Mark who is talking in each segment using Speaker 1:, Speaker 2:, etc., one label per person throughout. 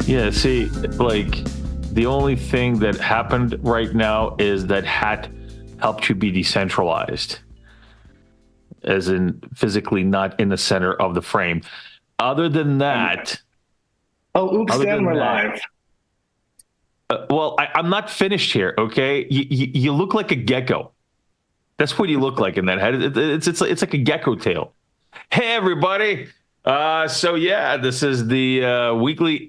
Speaker 1: Yeah, see, like the only thing that happened right now is that Hat helped you be decentralized, as in physically not in the center of the frame. Other than that,
Speaker 2: oops, Dan, we're live.
Speaker 1: well, I'm not finished here. Okay, you look like a gecko. That's what you look like in that head. It's like a gecko tail. Hey, everybody. So yeah, this is the weekly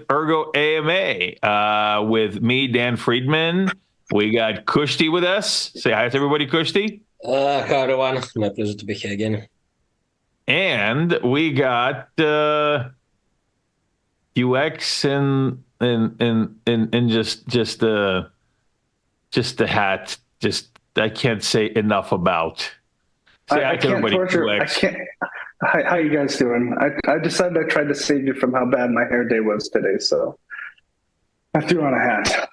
Speaker 1: Ergo AMA with me, Dan Friedman. We got Kushti with us. Say hi to everybody, Kushti.
Speaker 3: Hi, everyone. My pleasure to be here again.
Speaker 1: And we got UX and just the hat. Just I can't say enough about. Say hi to everybody. UX.
Speaker 2: Hi, how you guys doing? I decided I tried to save you from how bad my hair day was today, so I threw on a hat.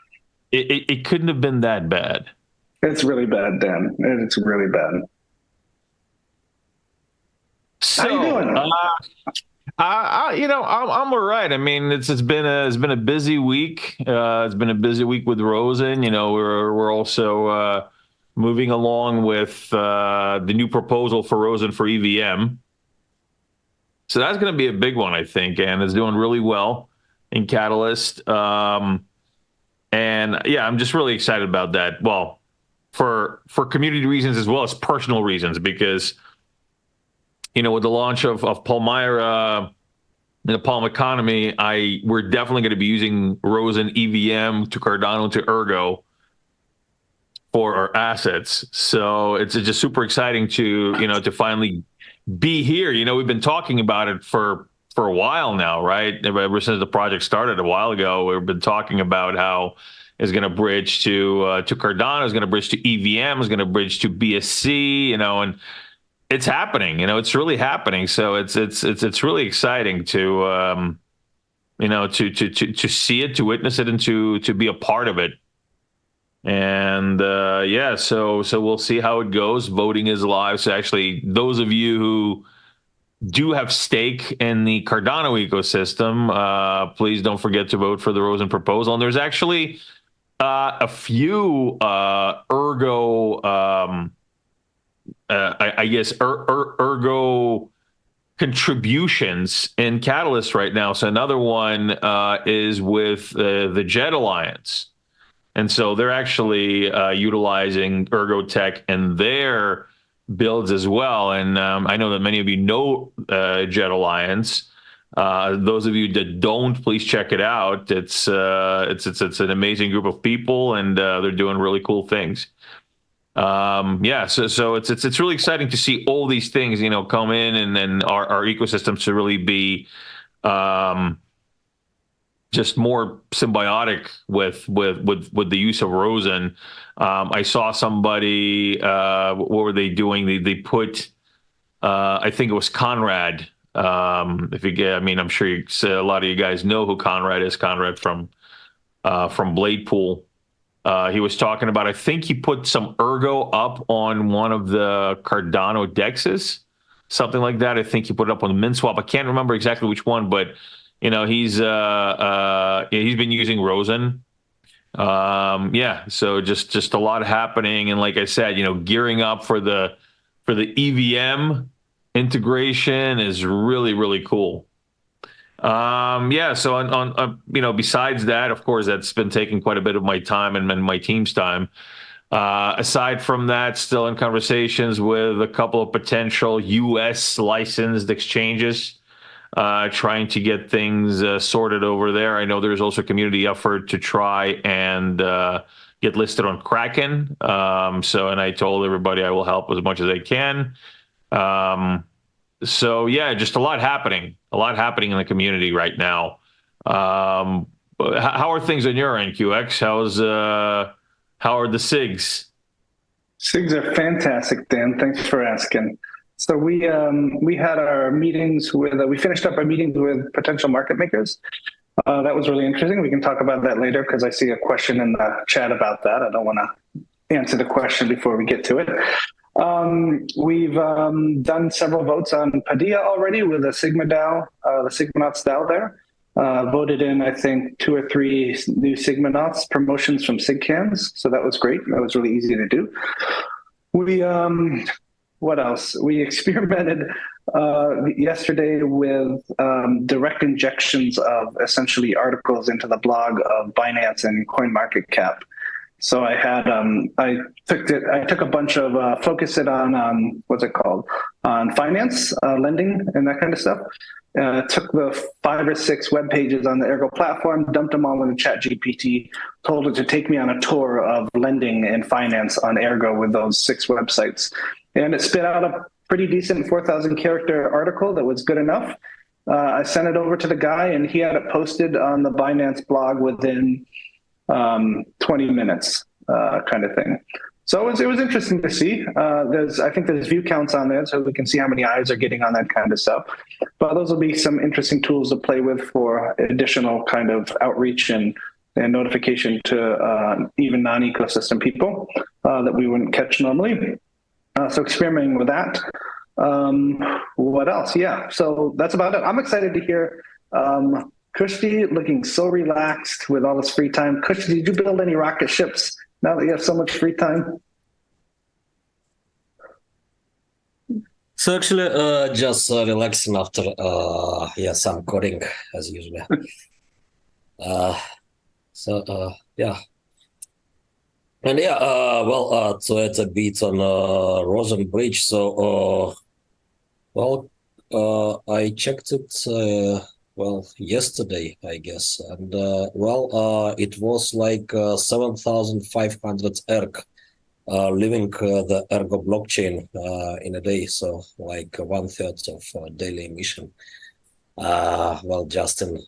Speaker 1: It couldn't have been that bad.
Speaker 2: It's really bad, Dan. It's really bad.
Speaker 1: So,
Speaker 2: how you doing?
Speaker 1: I'm all right. I mean, it's been a busy week. It's been a busy week with Rosen. You know, we're also moving along with the new proposal for Rosen for EVM. So that's going to be a big one, I think, and it's doing really well in Catalyst. And yeah, I'm just really excited about that. Well, for community reasons as well as personal reasons, because, you know, with the launch of Palmyra and the Palm economy, we're definitely going to be using Rosen EVM to Cardano to Ergo for our assets. So it's just super exciting to finally be here. You know, we've been talking about it for a while now, right? Ever since the project started a while ago, we've been talking about how it's going to bridge to Cardano, it's going to bridge to EVM, it's going to bridge to BSC, you know, and it's happening. You know, it's really happening. So it's really exciting to to see it, to witness it, and to be a part of it. And yeah, so we'll see how it goes. Voting is live. So actually, those of you who do have stake in the Cardano ecosystem, please don't forget to vote for the Rosen proposal. And there's actually a few Ergo, I guess, Ergo contributions in Catalyst right now. So another one is with the Jet Alliance. And so they're actually utilizing Ergo tech in their builds as well. And I know that many of you know Jet Alliance. Those of you that don't, please check it out. It's an amazing group of people, and they're doing really cool things. Yeah, so it's really exciting to see all these things, you know, come in, and then our ecosystems to really be just more symbiotic with the use of Rosen. I saw somebody, what were they doing? They put, I think it was Conrad. If you get, I mean, I'm sure a lot of you guys know who Conrad is. Conrad from Bladepool. He was talking about, I think he put some Ergo up on one of the Cardano dexes, something like that. I think he put it up on the MinSwap. I can't remember exactly which one, but you know, he's been using Rosen. Yeah, so just a lot happening, and like I said, you know, gearing up for the EVM integration is really cool. Yeah, so on you know, besides that, of course, that's been taking quite a bit of my time and my team's time. Aside from that, still in conversations with a couple of potential US licensed exchanges, trying to get things sorted over there. I know there's also a community effort to try and get listed on Kraken. And I told everybody I will help as much as I can. So yeah, just a lot happening in the community right now. How are things on your end, QX? How are the SIGs?
Speaker 2: SIGs are fantastic, Dan. Thanks for asking. So we had our meetings with, we finished up our meetings with potential market makers. That was really interesting. We can talk about that later because I see a question in the chat about that. I don't want to answer the question before we get to it. We've done several votes on Padilla already with the Sigma DAO, the Sigmanauts DAO there. voted in, I think, 2 or 3 new Sigmanauts promotions from SigCans. So that was great. That was really easy to do. We, what else? We experimented yesterday with direct injections of essentially articles into the blog of Binance and CoinMarketCap. So I had I took a bunch of focus it on what's it called, on finance, lending, and that kind of stuff. Took the 5 or 6 web pages on the Ergo platform, dumped them all into ChatGPT, told it to take me on a tour of lending and finance on Ergo with those 6 websites, and it spit out a pretty decent 4,000 character article that was good enough. I sent it over to the guy, and he had it posted on the Binance blog within 20 minutes, kind of thing. So it was interesting to see. I think there's view counts on there, so we can see how many eyes are getting on that kind of stuff. But those will be some interesting tools to play with for additional kind of outreach and notification to even non-ecosystem people that we wouldn't catch normally. So experimenting with that. What else? Yeah, so that's about it. I'm excited to hear Kushti looking so relaxed with all this free time. Kushti, did you build any rocket ships now that you have so much free time?
Speaker 3: So actually, just relaxing after some coding as usual. Yeah. And yeah, to add a bit on Rosen Bridge. So I checked it yesterday, I guess, and it was like 7,500 ERG leaving the Ergo blockchain in a day, so like 1/3 of daily emission. Just in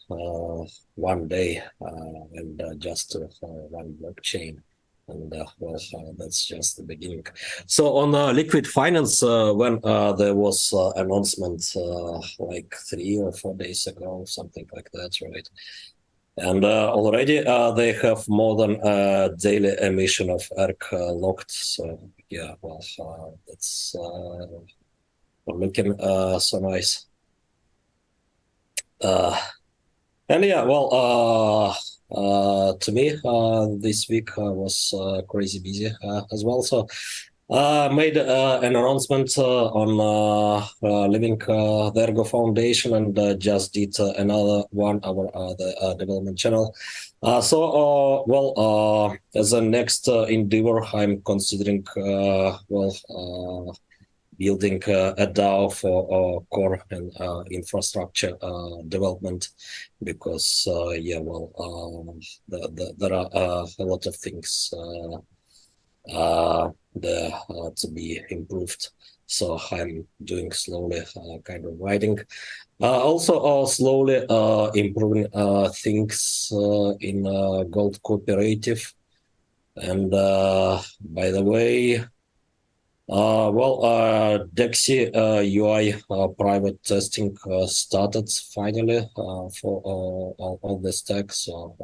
Speaker 3: one day and just one blockchain. And that's just the beginning. So on liquid finance, when there was announcement like 3 or 4 days ago, something like that, right? And already they have more than daily emission of ERC locked. So yeah, that's looking so nice. And yeah, to me, this week was crazy busy as well. So made an announcement on leaving the Ergo Foundation and just did another one our the development channel. As a next endeavor, I'm considering building a DAO for core and infrastructure development, because there are a lot of things there to be improved. So I'm doing slowly kind of writing. Also slowly improving things in Gold Cooperative. And by the way, Dexy UI private testing started finally for all the stack. So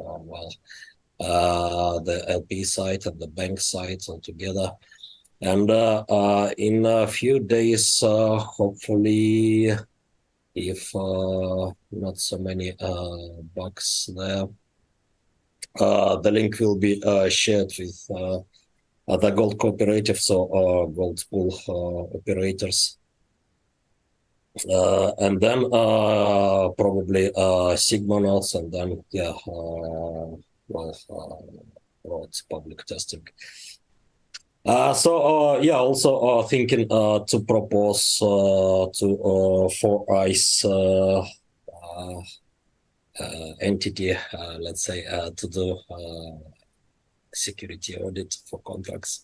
Speaker 3: the LP side and the bank side all together. And in a few days, hopefully, if not so many bugs there, the link will be shared with the Gold Cooperative, so Gold Pool operators. And then probably Sigmanauts, and then it's public testing. Also thinking to propose to 4ICE entity, let's say, to do security audit for contracts.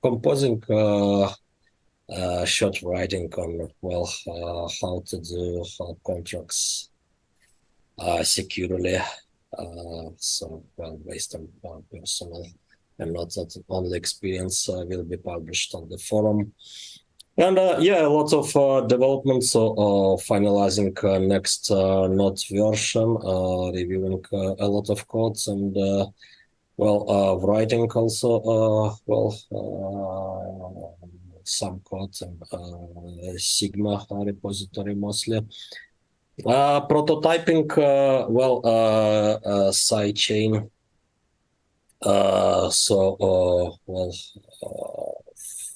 Speaker 3: Composing short writing on how to do contracts securely. Based on personal and not only experience, will be published on the forum. And a lot of development. So finalizing next node version, reviewing a lot of codes, and writing also some code and Sigma repository mostly. Prototyping, sidechain.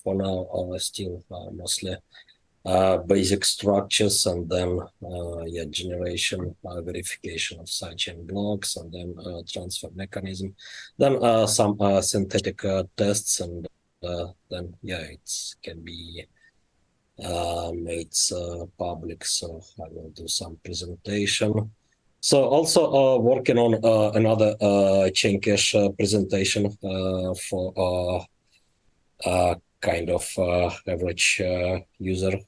Speaker 3: For now, still mostly basic structures, and then generation, verification of sidechain blocks, and then transfer mechanism, then some synthetic tests, and then it can be made public. So I will do some presentation. So also working on another chain cache presentation for kind of average user.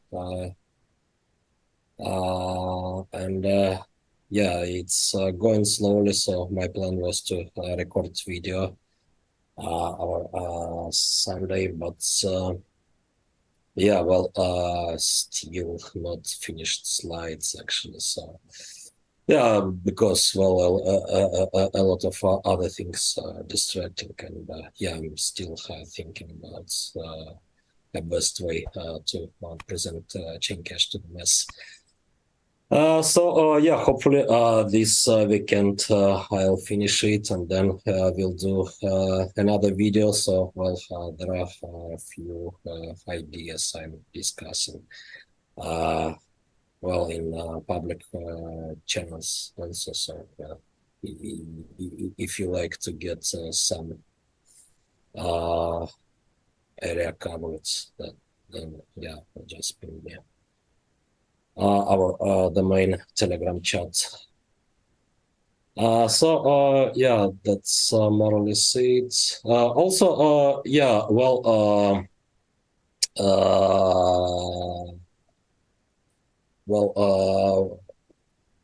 Speaker 3: It's going slowly. So my plan was to record video our Sunday, but still not finished slides actually. So because a lot of other things are distracting, and I'm still thinking about the best way to present chain cache to the mass. Hopefully this weekend I'll finish it, and then we'll do another video. So there are a few ideas I'm discussing in public channels also. So if you like to get some area covered, then just ping me. The main Telegram chat. That's more or less it.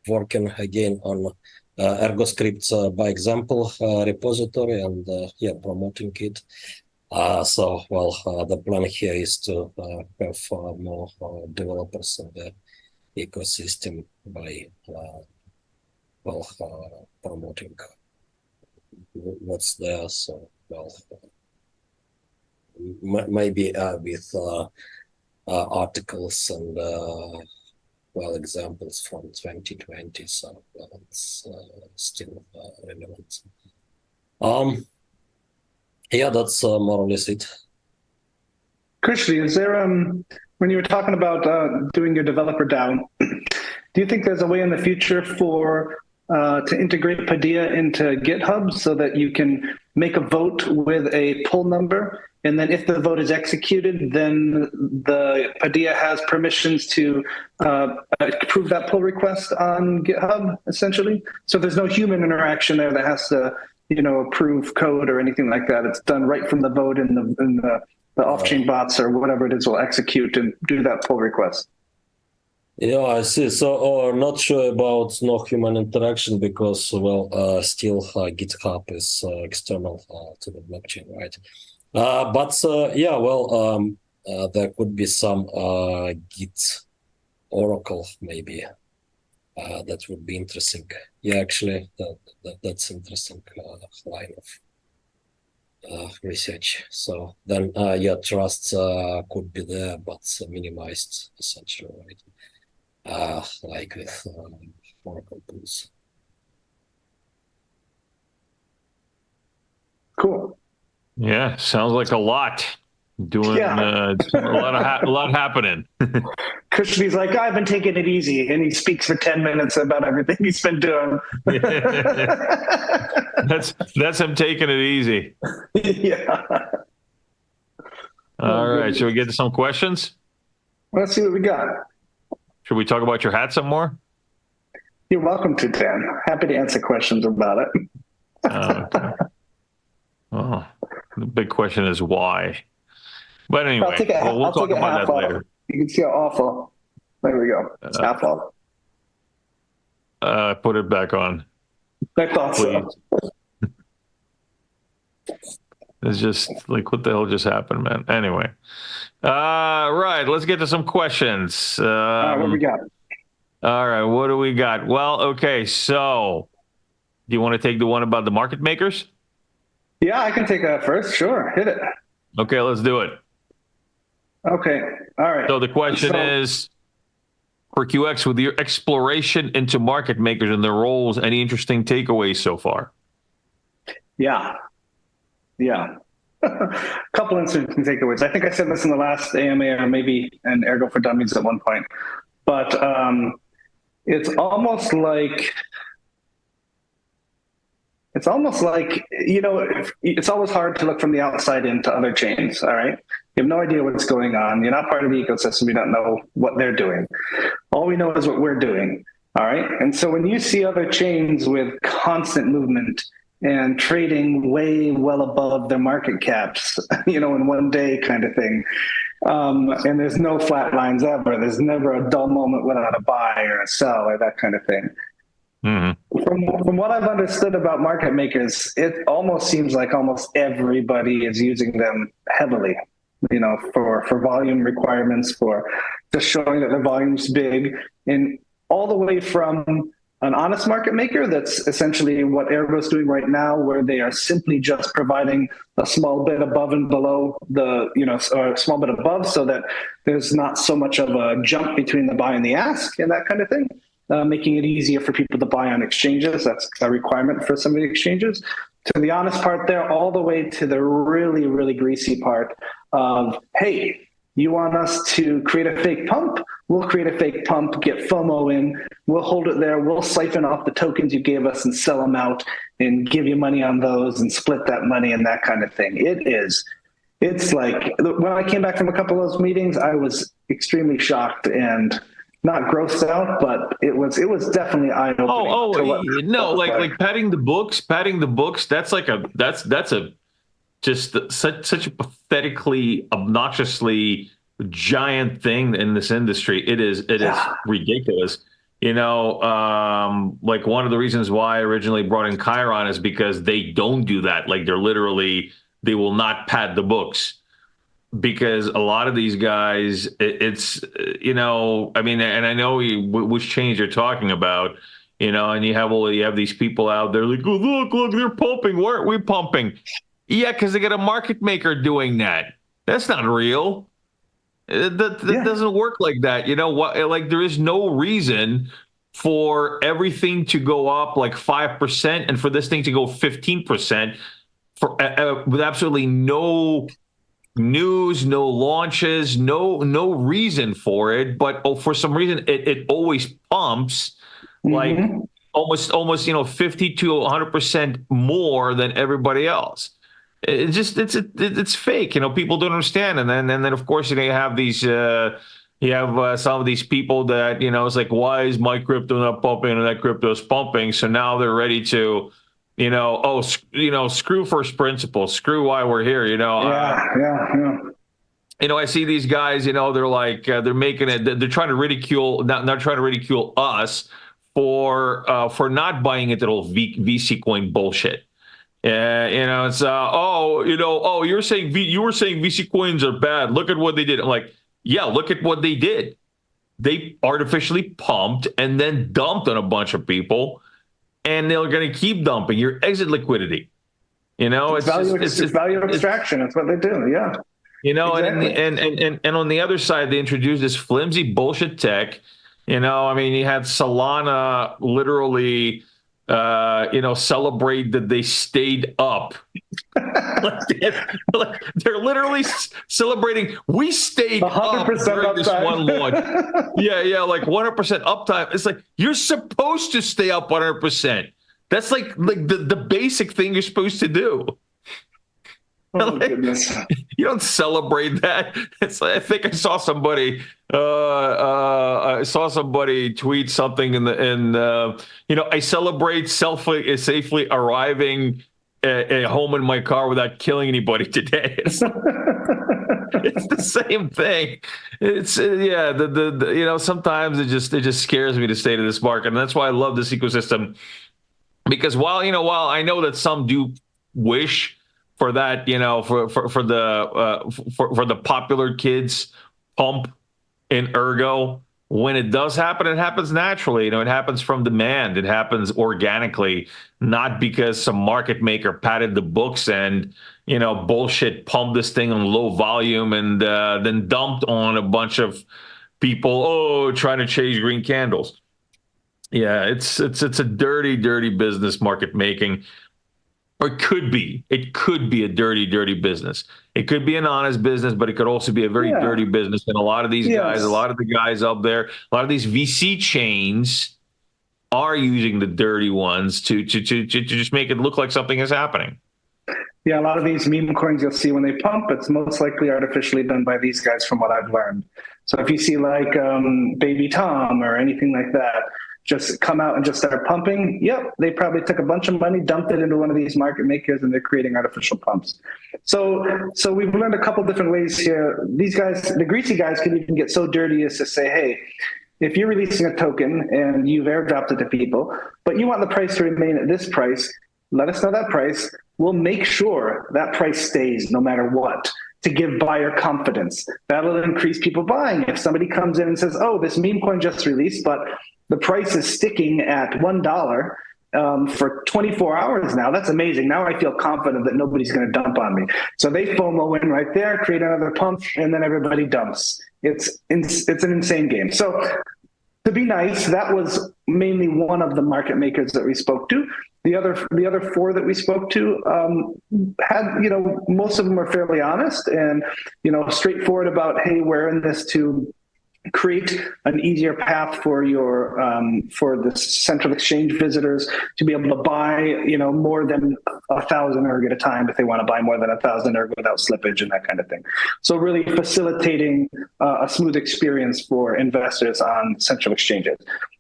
Speaker 3: Working again on Ergo scripts by example repository, and promoting it. The plan here is to have more developers in the ecosystem by promoting what's there. So maybe with articles and examples from 2020. So it's still relevant. That's more or less it.
Speaker 2: Krishna, is there when you were talking about doing your developer DAO, do you think there's a way in the future for to integrate Padilla into GitHub so that you can make a vote with a pull number, and then if the vote is executed, then the Padilla has permissions to approve that pull request on GitHub, essentially? So there's no human interaction there that has to, approve code or anything like that. It's done right from the vote, and the off-chain bots or whatever it is will execute and do that pull request.
Speaker 3: Yeah, I see. So, not sure about no human interaction because, still GitHub is external to the blockchain, right? There could be some Git Oracle maybe. That would be interesting. Yeah, actually, that's interesting line of research. So then, trust could be there, but minimized essentially, right? Like with Oracle tools.
Speaker 2: Cool.
Speaker 1: Yeah, sounds like a lot. Doing a lot happening.
Speaker 2: Kushne's like, I've been taking it easy, and he speaks for 10 minutes about everything he's been doing.
Speaker 1: That's him taking it easy.
Speaker 2: Yeah.
Speaker 1: All right, should we get to some questions?
Speaker 2: Let's see what we got.
Speaker 1: Should we talk about your hat some more?
Speaker 2: You're welcome to, Dan. Happy to answer questions about it.
Speaker 1: Okay. Oh, the big question is why. But anyway, we'll talk about that later.
Speaker 2: You can see how awful. There we go. It's half off.
Speaker 1: Put it back on.
Speaker 2: I thought so.
Speaker 1: It's just like, what the hell just happened, man? Anyway. Right, let's get to some questions.
Speaker 2: What do we got?
Speaker 1: All right, what do we got? Well, okay, so do you want to take the one about the market makers?
Speaker 2: Yeah, I can take that first. Sure, hit it.
Speaker 1: Okay, let's do it.
Speaker 2: Okay. All right.
Speaker 1: So the question is, for QX, with your exploration into market makers and their roles, any interesting takeaways so far?
Speaker 2: Yeah. Yeah. Couple interesting takeaways. I think I said this in the last AMA or maybe an Ergo for Dummies at one point, but it's almost like it's always hard to look from the outside into other chains. All right, you have no idea what's going on. You're not part of the ecosystem. You don't know what they're doing. All we know is what we're doing. All right, and so when you see other chains with constant movement and trading way well above their market caps, in one day kind of thing. And there's no flat lines ever. There's never a dull moment without a buy or a sell or that kind of thing. Mm-hmm. From what I've understood about market makers, it almost seems like almost everybody is using them heavily, for volume requirements, for just showing that the volume's big, and all the way from an honest market maker, that's essentially what Ergo's doing right now, where they are simply just providing a small bit above and below or a small bit above, so that there's not so much of a jump between the buy and the ask and that kind of thing, making it easier for people to buy on exchanges. That's a requirement for some of the exchanges. To the honest part there, all the way to the really, really greasy part of, hey, you want us to create a fake pump? We'll create a fake pump, get FOMO in, we'll hold it there, we'll siphon off the tokens you gave us and sell them out and give you money on those and split that money and that kind of thing. It's like, when I came back from a couple of those meetings, I was extremely shocked and not grossed out, but it was definitely eye-opening.
Speaker 1: Like padding the books. That's just such a pathetically, obnoxiously giant thing in this industry. It is ridiculous. Like one of the reasons why I originally brought in Chiron is because they don't do that. Like they will not pad the books, because a lot of these guys, and I know which chains you're talking about, and you have these people out there like, oh, look, they're pumping. Why aren't we pumping? Yeah, because they got a market maker doing that. That's not real. That doesn't work like that. You know what? Like, there is no reason for everything to go up like 5% and for this thing to go 15% with absolutely no news, no launches, no reason for it. But for some reason, it always pumps like almost 50 to 100% more than everybody else. It's fake. People don't understand. And then of course, you have these, some of these people that, it's like, why is my crypto not pumping and that crypto is pumping? So now they're ready to, screw first principles, screw why we're here,
Speaker 2: Yeah.
Speaker 1: I see these guys, they're like, they're making it, they're trying to ridicule, not trying to ridicule us for not buying into the whole VC coin bullshit. It's you were saying VC coins are bad. Look at what they did. I'm like, yeah, look at what they did. They artificially pumped and then dumped on a bunch of people, and they're going to keep dumping. Your exit liquidity. It's
Speaker 2: value extraction. That's what they do. Yeah.
Speaker 1: Exactly. And on the other side, they introduced this flimsy bullshit tech. You had Solana literally celebrate that they stayed up. They're literally celebrating. We stayed 100% up during this one launch. Yeah, like 100% uptime. It's like, you're supposed to stay up 100%. That's like the basic thing you're supposed to do.
Speaker 2: Oh, goodness.
Speaker 1: You don't celebrate that. I think I saw somebody. Tweet something I celebrate safely arriving at home in my car without killing anybody today. It's the same thing. It's sometimes it just scares me to stay to this market, and that's why I love this ecosystem. Because while I know that some do wish for that, for the popular kids pump in Ergo, when it does happen, it happens naturally. It happens from demand. It happens organically, not because some market maker padded the books and bullshit pumped this thing on low volume and then dumped on a bunch of people, trying to chase green candles. Yeah, it's a dirty, dirty business, market making. Or it could be. It could be a dirty, dirty business. It could be an honest business, but it could also be a very dirty business. And a lot of these guys, a lot of the guys up there, a lot of these VC chains are using the dirty ones to just make it look like something is happening.
Speaker 2: Yeah, a lot of these meme coins you'll see when they pump, it's most likely artificially done by these guys from what I've learned. So if you see like Baby Tom or anything like that, just come out and just start pumping, yep, they probably took a bunch of money, dumped it into one of these market makers, and they're creating artificial pumps. So we've learned a couple different ways here. These guys, the greasy guys, can even get so dirty as to say, hey, if you're releasing a token and you've airdropped it to people, but you want the price to remain at this price, let us know that price. We'll make sure that price stays no matter what, to give buyer confidence. That'll increase people buying. If somebody comes in and says, oh, this meme coin just released, but the price is sticking at $1 for 24 hours now, that's amazing. Now I feel confident that nobody's going to dump on me. So they FOMO in right there, create another pump, and then everybody dumps. It's an insane game. So to be nice, that was mainly one of the market makers that we spoke to. The other four that we spoke to had, most of them are fairly honest and, straightforward about, hey, we're in this to create an easier path for your for the central exchange visitors to be able to buy more than 1,000 erg at a time if they want to buy more than 1,000 erg without slippage and that kind of thing. So really facilitating a smooth experience for investors on central exchanges.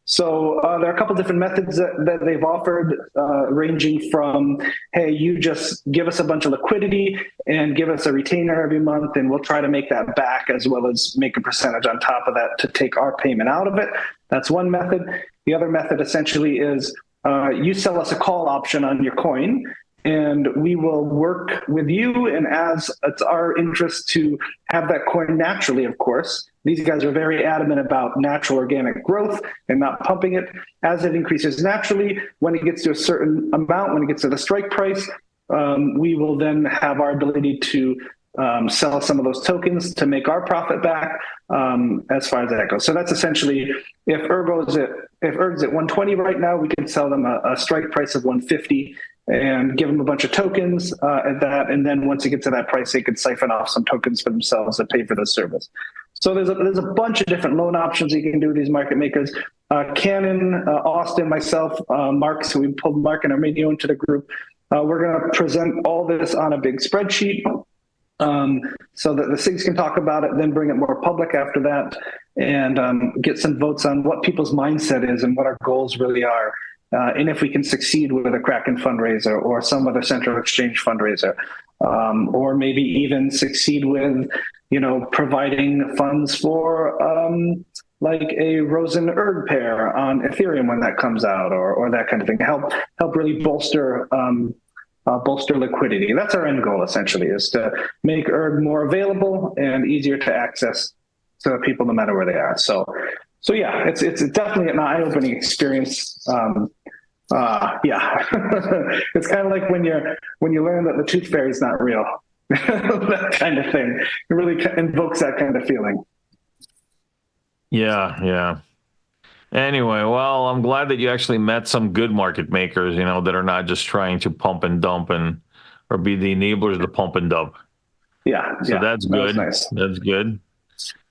Speaker 2: So there are a couple different methods that they've offered, ranging from, hey, you just give us a bunch of liquidity and give us a retainer every month, and we'll try to make that back, as well as make a percentage on top of that to take our payment out of it. That's one method. The other method essentially is you sell us a call option on your coin, and we will work with you, and as it's our interest to have that coin naturally, of course. These guys are very adamant about natural organic growth and not pumping it. As it increases naturally, when it gets to a certain amount, when it gets to the strike price, we will then have our ability to sell some of those tokens to make our profit back, as far as that goes. So that's essentially, if Ergo's at 120 right now, we can sell them a strike price of 150 and give them a bunch of tokens at that. And then once it gets to that price, they could siphon off some tokens for themselves to pay for the service. So there's a bunch of different loan options you can do with these market makers. Cannon, Austin, myself, Mark, so we pulled Mark and Arminio into the group. We're going to present all this on a big spreadsheet so that the SIGs can talk about it, then bring it more public after that, and get some votes on what people's mindset is and what our goals really are. And if we can succeed with a Kraken fundraiser or some other central exchange fundraiser, or maybe even succeed with, providing funds for like a Rosen Erg pair on Ethereum when that comes out, or that kind of thing. Help really bolster liquidity. That's our end goal, essentially, is to make Erg more available and easier to access to people no matter where they are. So yeah, it's definitely an eye-opening experience. Yeah, it's kind of like when you learn that the tooth fairy is not real, that kind of thing. It really invokes that kind of feeling.
Speaker 1: Yeah. Anyway, well, I'm glad that you actually met some good market makers, that are not just trying to pump and dump or be the enablers to pump and dump.
Speaker 2: Yeah.
Speaker 1: So that's good.
Speaker 2: Nice.
Speaker 1: That's good.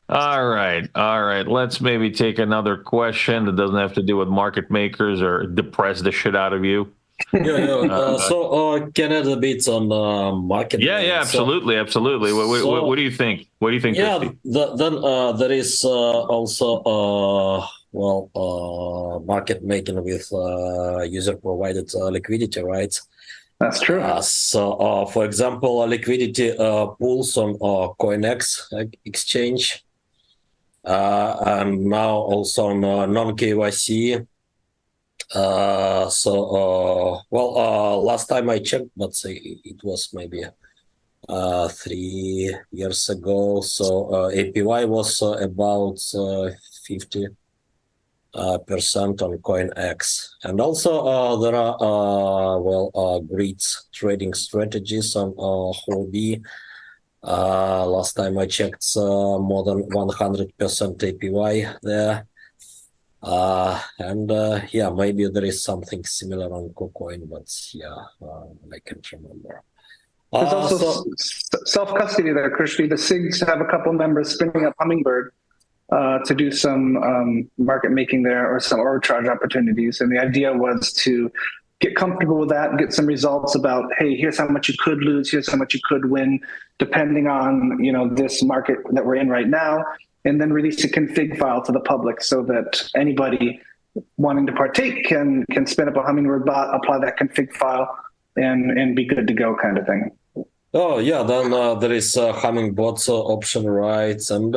Speaker 1: All right. Let's maybe take another question that doesn't have to do with market makers or depress the shit out of you.
Speaker 3: So can I add a bit on market?
Speaker 1: Yeah, absolutely. What do you think? What do you think?
Speaker 3: Yeah,
Speaker 1: Christy?
Speaker 3: then there is also market making with user provided liquidity, right?
Speaker 2: That's true.
Speaker 3: So for example, liquidity pools on CoinX exchange. And now also on non-KYC. Last time I checked, let's say it was maybe 3 years ago. So APY was about 50 percent on CoinX, and also there are grids trading strategies on Huobi. Last time I checked, more than 100% APY there. Yeah, maybe there is something similar on KuCoin, but yeah, I can't remember.
Speaker 2: There's also self-custody there, Kristi. The SIGs have a couple members spinning up Hummingbird to do some market making there or some arbitrage opportunities. And the idea was to get comfortable with that, get some results about, hey, here's how much you could lose, here's how much you could win, depending on this market that we're in right now, and then release a config file to the public so that anybody wanting to partake can spin up a Hummingbird bot, apply that config file, and be good to go, kind of thing.
Speaker 3: Oh yeah, then there is Hummingbot option, right? And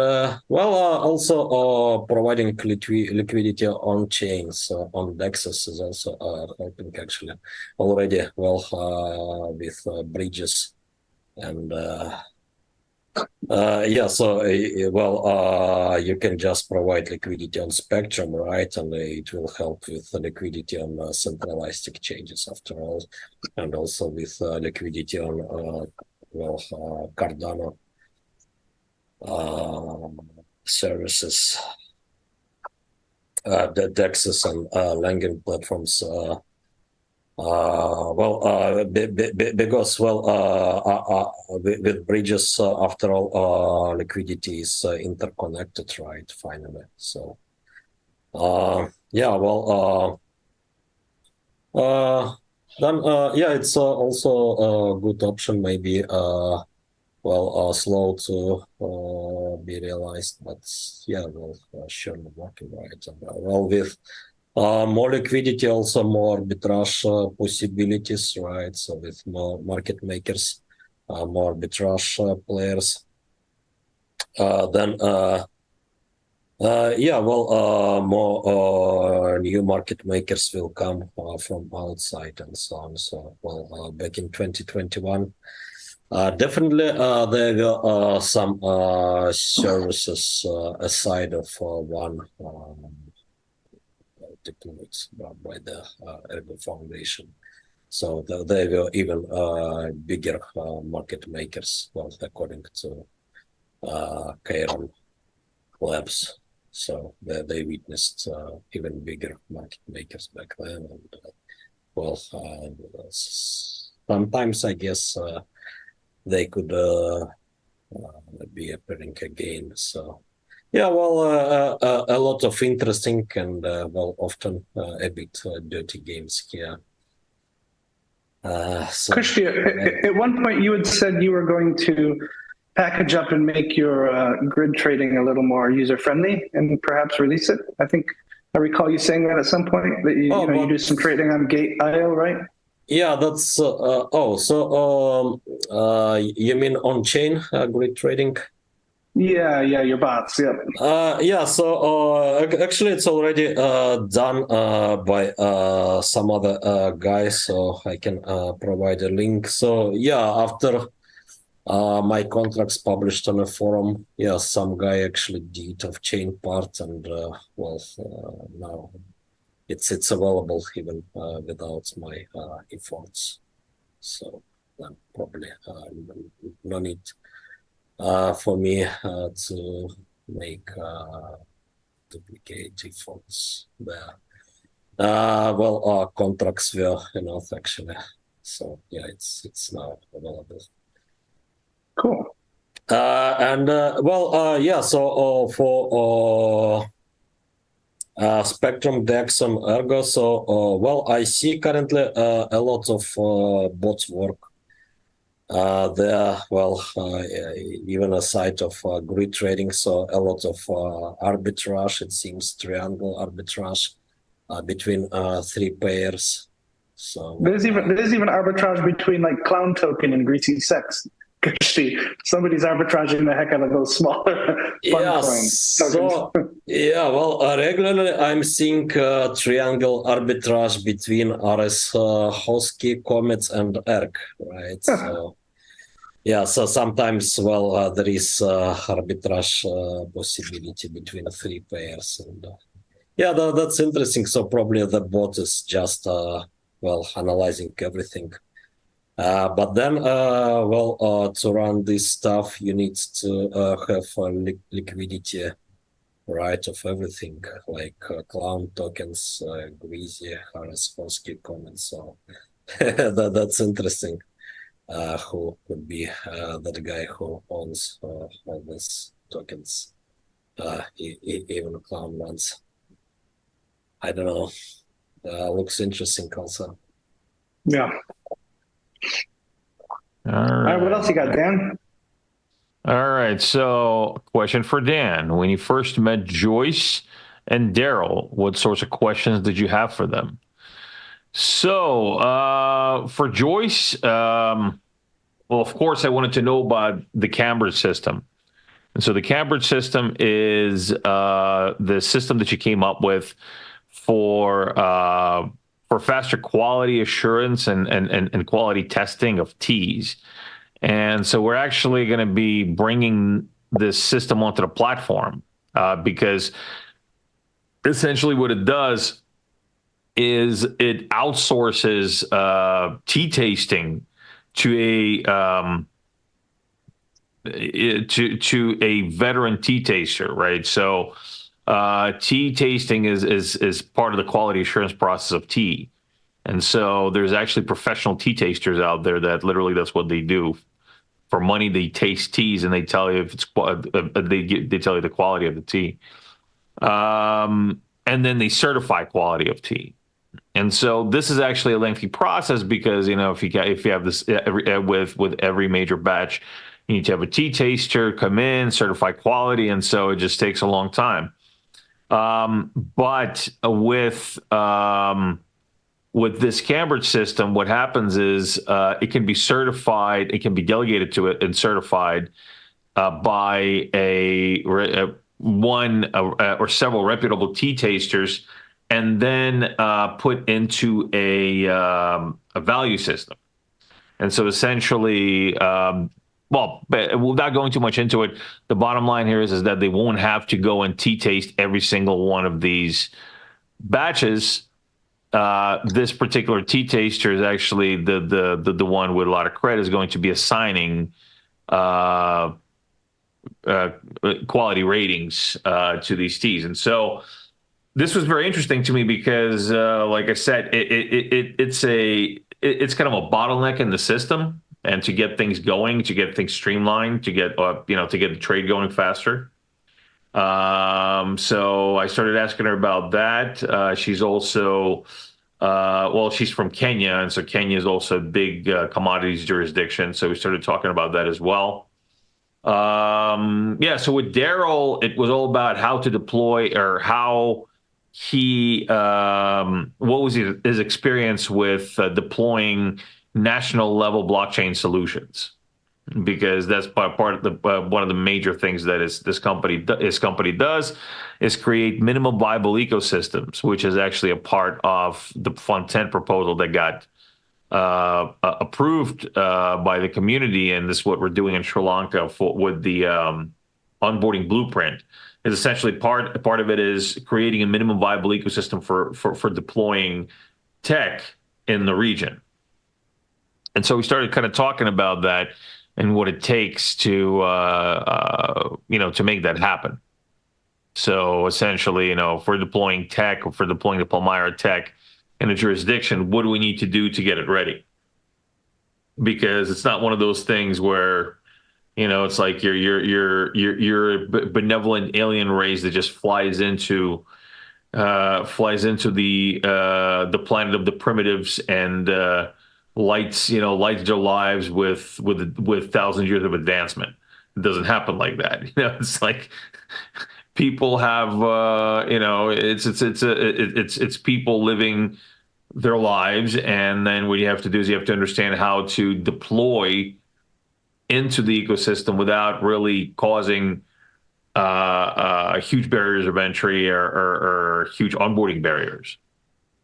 Speaker 3: also providing liquidity on chains on DEXs is also helping actually already. With bridges and you can just provide liquidity on Spectrum, right? And it will help with liquidity on centralized exchanges after all, and also with liquidity on Cardano services, the DEXs and lending platforms. Because with bridges, after all, liquidity is interconnected, right? Finally, so it's also a good option, maybe slow to be realized, but yeah, surely working, right? With more liquidity, also more arbitrage possibilities, right? So with more market makers, more arbitrage players, more new market makers will come from outside and so on. So, back in 2021, definitely there were some services aside of one deployed by the Ergo Foundation. So there were even bigger market makers, according to Kairon Labs. So they witnessed even bigger market makers back then. And sometimes I guess they could be appearing again. So yeah, a lot of interesting and often a bit dirty games here.
Speaker 2: Kristi, at one point you had said you were going to package up and make your grid trading a little more user-friendly and perhaps release it. I think I recall you saying that at some point, that you do some trading on Gate.io, right?
Speaker 3: Yeah, that's you mean on-chain grid trading?
Speaker 2: Yeah, your bots, yeah.
Speaker 3: So actually it's already done by some other guys, so I can provide a link. So yeah, after my contracts published on a forum, yeah, some guy actually did off-chain part, and now it's available even without my efforts. So then probably no need for me to make duplicate efforts there. Contracts were enough actually. So yeah, it's now available.
Speaker 2: Cool.
Speaker 3: So for Spectrum, DEX, and Ergo, so I see currently a lot of bots work there. Even aside of grid trading, so a lot of arbitrage. It seems triangle arbitrage between three pairs. So
Speaker 2: there's even arbitrage between like Clown Token and Greasy Sex. Somebody's arbitraging the heck out of those smaller coins.
Speaker 3: Regularly I'm seeing triangle arbitrage between RS Hosky, Comets, and Erg, right? So sometimes there is arbitrage possibility between three pairs, and Yeah, that's interesting. So probably the bot is just analyzing everything. But then, to run this stuff, you need to have liquidity, right, of everything, like clown tokens, Greasy, Harris, Hosky, comments. So that's interesting. Who could be that guy who owns all these tokens, even clown ones? I don't know. Looks interesting also.
Speaker 2: Yeah.
Speaker 1: All
Speaker 2: All right. What
Speaker 1: right.
Speaker 2: else you got, Dan?
Speaker 1: All right. So, question for Dan. When you first met Joyce and Daryl, what sorts of questions did you have for them? So, for Joyce, well, of course, I wanted to know about the Cambridge system. And so the Cambridge system is the system that you came up with for faster quality assurance and quality testing of teas. And so we're actually going to be bringing this system onto the platform because essentially what it does is it outsources tea tasting to a veteran tea taster, right? So tea tasting is part of the quality assurance process of tea. And so there's actually professional tea tasters out there that literally that's what they do. For money, they taste teas and they tell you if it's they tell you the quality of the tea. And then they certify quality of tea. And so this is actually a lengthy process because if you have this with every major batch, you need to have a tea taster come in, certify quality, and so it just takes a long time. But with this Cambridge system, what happens is it can be certified, it can be delegated to it and certified by one or several reputable tea tasters, and then put into a value system. And so essentially, without going too much into it, the bottom line here is that they won't have to go and tea taste every single one of these batches. This particular tea taster is actually the one with a lot of credit is going to be assigning quality ratings to these teas. And so this was very interesting to me because, like I said, it's kind of a bottleneck in the system, and to get things going, to get things streamlined, to get the trade going faster. So I started asking her about that. She's also, she's from Kenya, and so Kenya is also a big commodities jurisdiction. So we started talking about that as well. So with Daryl, it was all about how to deploy or how what was his experience with deploying national level blockchain solutions, because that's part of one of the major things that his company does is create minimum viable ecosystems, which is actually a part of the Fund 10 proposal that got approved by the community, and this is what we're doing in Sri Lanka with the onboarding blueprint. Is essentially part of it is creating a minimum viable ecosystem for deploying tech in the region. And so we started kind of talking about that and what it takes to make that happen. So essentially, if we're deploying tech, if we're deploying the Palmyra tech in a jurisdiction, what do we need to do to get it ready? Because it's not one of those things where, it's like you're a benevolent alien race that just flies into the planet of the primitives and lights their lives with thousands of years of advancement. It doesn't happen like that. It's like people have it's people living their lives, and then what you have to do is you have to understand how to deploy into the ecosystem without really causing huge barriers of entry or huge onboarding barriers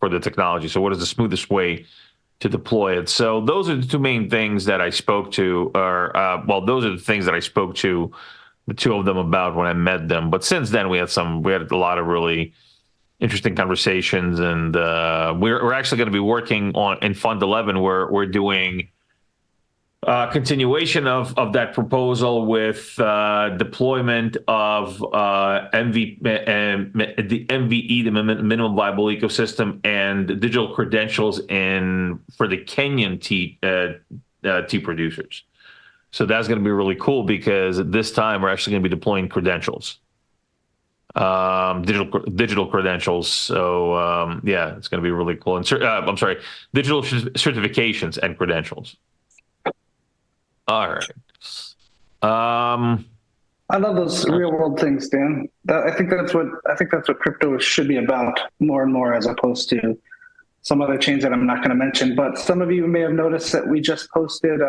Speaker 1: for the technology. So what is the smoothest way to deploy it? So those are the two main things that I spoke to, those are the things that I spoke to the two of them about when I met them. But since then, we had a lot of really interesting conversations, and we're actually going to be working on in Fund 11. We're doing continuation of that proposal with deployment of the MVE, the minimum viable ecosystem, and digital credentials for the Kenyan tea producers. So that's going to be really cool because at this time we're actually going to be deploying credentials, digital credentials. So yeah, it's going to be really cool. And I'm sorry, digital certifications and credentials. All right.
Speaker 2: I love those real world things, Dan. I think that's what crypto should be about more and more, as opposed to some other chains that I'm not going to mention. But some of you may have noticed that we just posted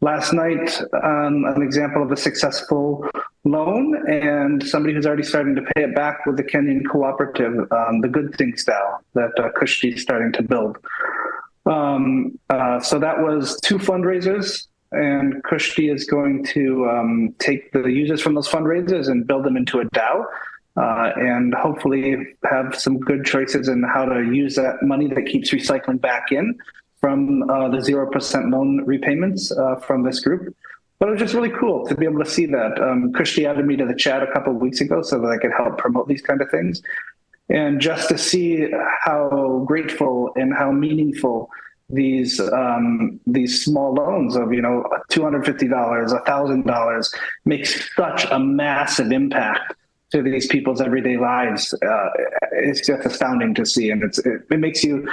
Speaker 2: last night an example of a successful loan and somebody who's already starting to pay it back with the Kenyan cooperative, the Good Things DAO that Kushti is starting to build. So that was 2 fundraisers. And Kushti is going to take the users from those fundraisers and build them into a DAO, and hopefully have some good choices in how to use that money that keeps recycling back in from the 0% loan repayments from this group. But it was just really cool to be able to see that. Kushti added me to the chat a couple of weeks ago so that I could help promote these kind of things. And just to see how grateful and how meaningful these small loans of, $250, $1,000 makes such a massive impact to these people's everyday lives. It's just astounding to see, and it makes you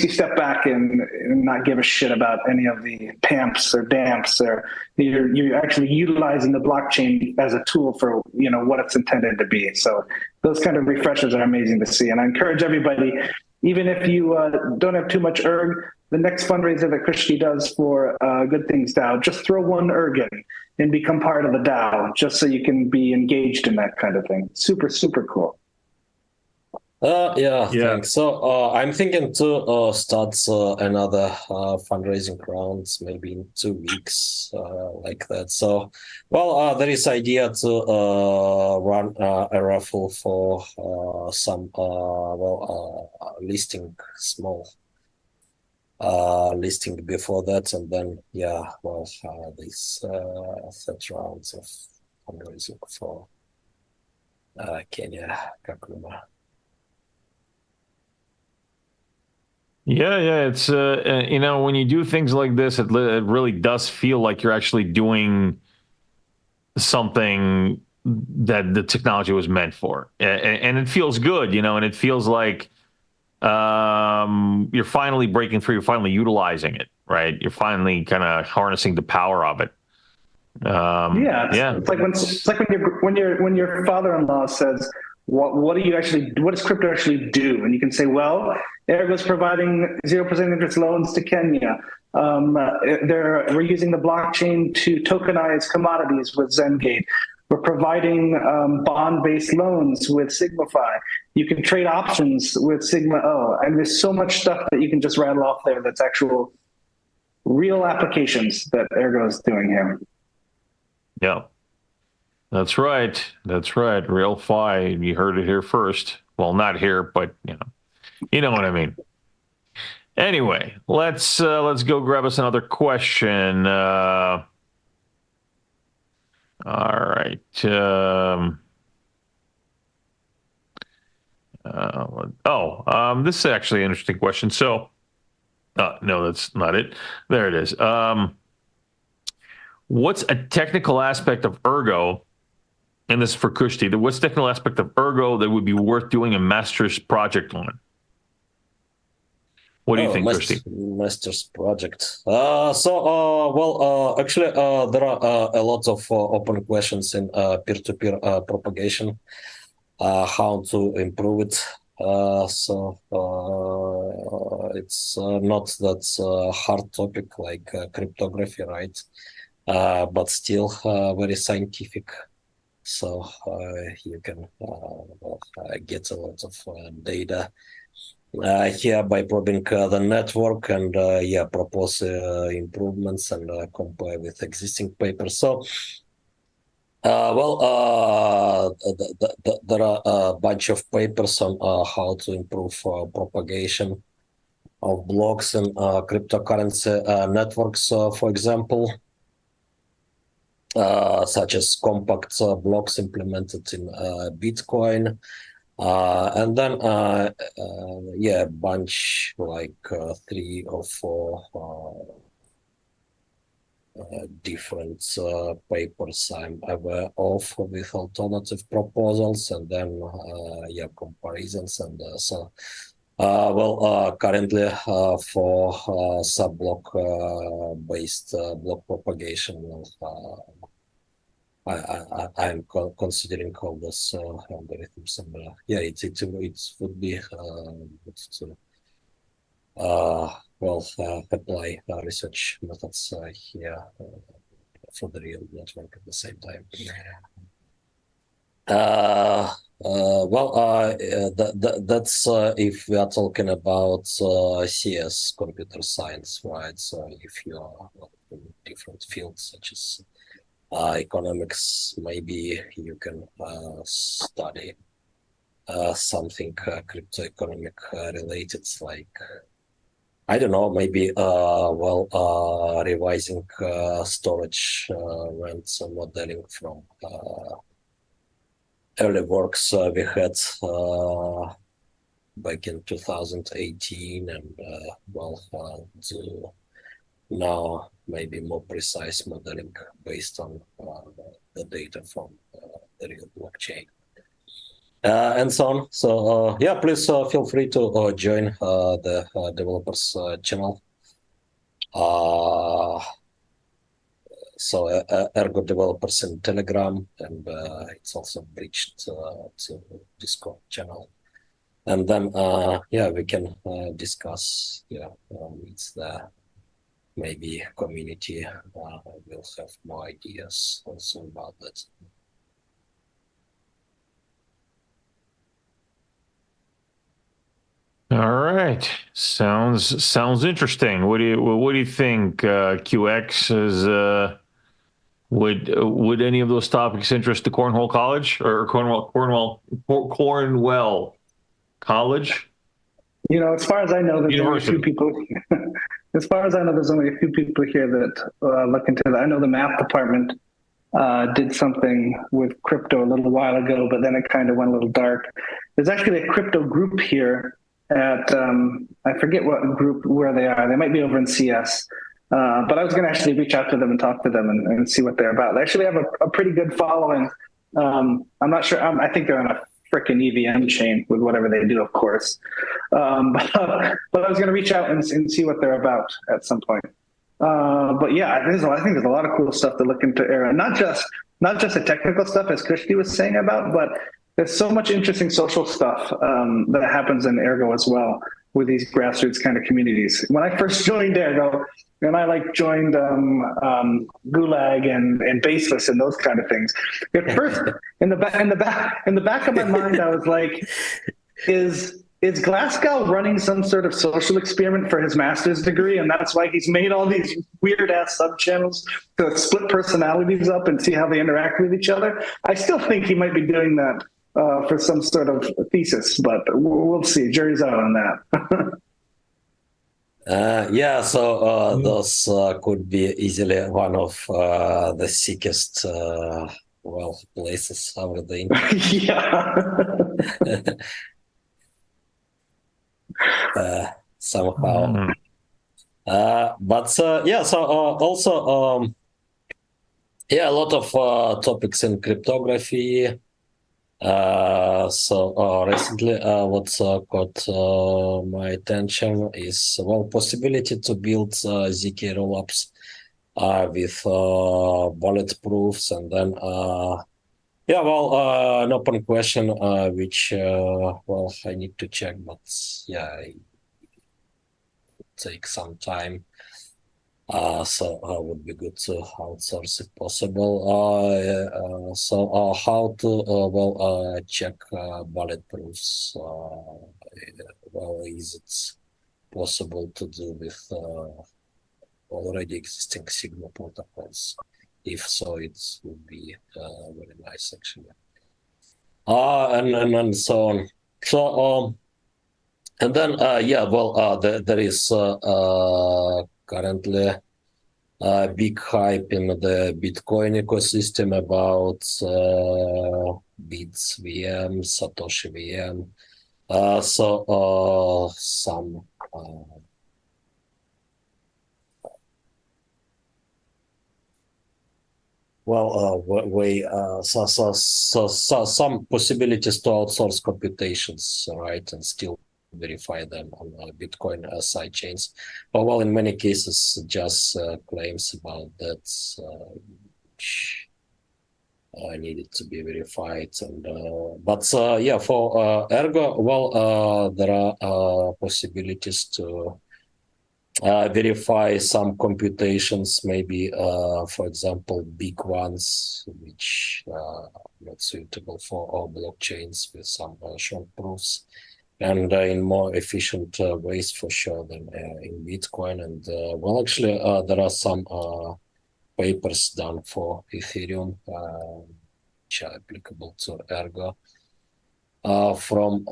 Speaker 2: step back and not give a shit about any of the PAMPs or DAMPs. Or you're actually utilizing the blockchain as a tool for what it's intended to be. So those kind of refreshers are amazing to see, and I encourage everybody, even if you don't have too much ERG, the next fundraiser that Kushti does for Good Things DAO, just throw 1 ERG in and become part of the DAO, just so you can be engaged in that kind of thing. Super, super cool.
Speaker 3: Yeah, thanks. So I'm thinking to start another fundraising rounds, maybe in 2 weeks, like that. So, well, there is idea to run a raffle for some listing, small listing before that, and then these 3 rounds of fundraising for Kenya, Kakuma.
Speaker 1: Yeah, it's when you do things like this, it really does feel like you're actually doing something that the technology was meant for, and it feels good, and it feels like you're finally breaking through, you're finally utilizing it, right? You're finally kind of harnessing the power of it.
Speaker 2: It's like when your father-in-law says, what does crypto actually do? And you can say, well, Ergo is providing 0% interest loans to Kenya. We're using the blockchain to tokenize commodities with Zengate. We're providing bond-based loans with SigmaFi. You can trade options with Sigma. And there's so much stuff that you can just rattle off there that's actual real applications that Ergo is doing here.
Speaker 1: Yeah. That's right. Real Fi. You heard it here first. Well, not here, but you know what I mean. Anyway, let's go grab us another question. All right. This is actually an interesting question. So, no, that's not it. There it is. What's a technical aspect of Ergo? And this is for Kushti. What's the technical aspect of Ergo that would be worth doing a master's project on? What do you think, Kushti?
Speaker 3: Master's project. Actually, there are a lot of open questions in peer-to-peer propagation, how to improve it. It's not that hard topic like cryptography, right? But still very scientific. So you can get a lot of data here by probing the network and propose improvements and compare with existing papers. So There are a bunch of papers on how to improve propagation of blocks and cryptocurrency networks, for example, such as compact blocks implemented in Bitcoin. And then, a bunch like 3 or 4 different papers I'm aware of with alternative proposals, and then comparisons, and currently for sub-block based block propagation, I'm considering all those algorithms, and it would be good to apply research methods here for the real network at the same time. That's if we are talking about CS, computer science, right? So if you are in different fields such as economics, maybe you can study something crypto economic related, like I don't know, maybe revising storage rents and modeling from early works we had back in 2018, and do now maybe more precise modeling based on the data from the real blockchain. And so on. So please feel free to join the developers channel. Ergo developers in Telegram, and it's also bridged to Discord channel. And then we can discuss needs there. Maybe community will have more ideas also about that.
Speaker 1: All right, sounds interesting. What do you think, QX? Would any of those topics interest the Cornwall College or Cornwell College?
Speaker 2: As far as I know, there's only a few people. As far as I know, there's only a few people here that look into that. I know the math department did something with crypto a little while ago, but then it kind of went a little dark. There's actually a crypto group here at, I forget what group, where they are. They might be over in CS. But I was going to actually reach out to them and talk to them and see what they're about. They actually have a pretty good following. I'm not sure. I think they're on a freaking EVM chain with whatever they do, of course. But I was going to reach out and see what they're about at some point. But yeah, I think there's a lot of cool stuff to look into Ergo. Not just the technical stuff, as Krishti was saying about, but there's so much interesting social stuff that happens in Ergo as well with these grassroots kind of communities. When I first joined Ergo, and I joined Gulag and Baseless and those kind of things. At first, in the back of my mind, I was like, is Glasgow running some sort of social experiment for his master's degree, and that's why he's made all these weird ass sub channels to split personalities up and see how they interact with each other? I still think he might be doing that for some sort of thesis, but we'll see. Jury's out on that.
Speaker 3: Those could be easily one of the sickest places over the internet. Somehow. Also a lot of topics in cryptography. Recently, what caught my attention is possibility to build ZK rollups with bulletproofs, and then an open question which I need to check, but it take some time. Would be good to outsource if possible. How to check bulletproofs? Is it possible to do with already existing Sigma protocols? If so, it would be very nice actually. And so on. So and then there is currently a big hype in the Bitcoin ecosystem about Bits VM, Satoshi VM. Some some possibilities to outsource computations, right, and still verify them on Bitcoin side chains. But well, in many cases, just claims about that which needed to be verified. And for Ergo, there are possibilities to verify some computations, maybe, for example, big ones, which are not suitable for all blockchains with some short proofs, and in more efficient ways for sure than in Bitcoin. And actually, there are some papers done for Ethereum, which are applicable to Ergo. From